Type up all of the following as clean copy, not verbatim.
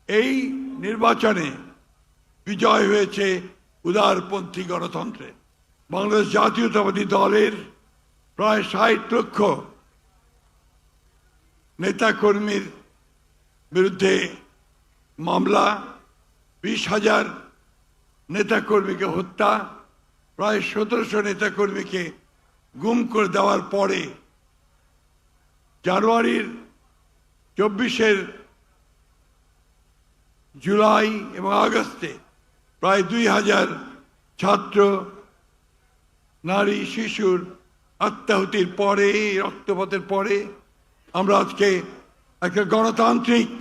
এই নির্বাচনে বিজয় হয়েছে উদারপন্থী গণতন্ত্রে। বাংলাদেশ জাতীয়তাবাদী দলের প্রায় ৬০ লক্ষ নেতাকর্মীর বিরুদ্ধে মামলা, ২০,০০০ নেতাকর্মীকে হত্যা, প্রায় ১৭০০ নেতাকর্মীকে গুম করে দেওয়ার পরে জানুয়ারির ২৪ জুলাই এবং আগস্টে প্রায় ২,০০০ ছাত্র, নারী, শিশুর আত্মাহুতির পরে, রক্তপাতের পরে আমরা আজকে একটা গণতান্ত্রিক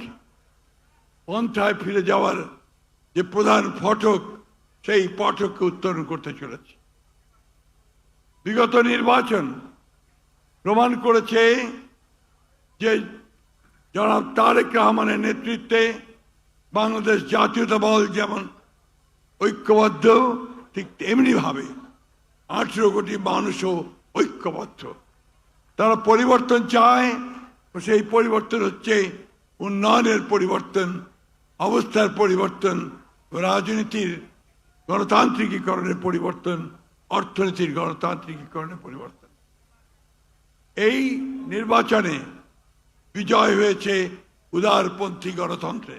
পন্থায় ফিরে যাওয়ার যে প্রধান ফটক, সেই ফটককে উত্তরণ করতে চলেছে। বিগত নির্বাচন প্রমাণ করেছে যে জনাব তারেক রহমানের নেতৃত্বে বাংলাদেশ জাতীয়তাবাদ যেমন ঐক্যবদ্ধ, ঠিক তেমনিভাবে 18 কোটি মানুষও ঐক্যবদ্ধ। তারা পরিবর্তন চায়, সেই পরিবর্তন হচ্ছে উন্নয়নের পরিবর্তন, অবস্থার পরিবর্তন, রাজনীতির গণতান্ত্রিকীকরণের পরিবর্তন, অর্থনীতির গণতান্ত্রিকীকরণের পরিবর্তন। এই নির্বাচনে বিজয় হয়েছে উদারপন্থী গণতন্ত্রে।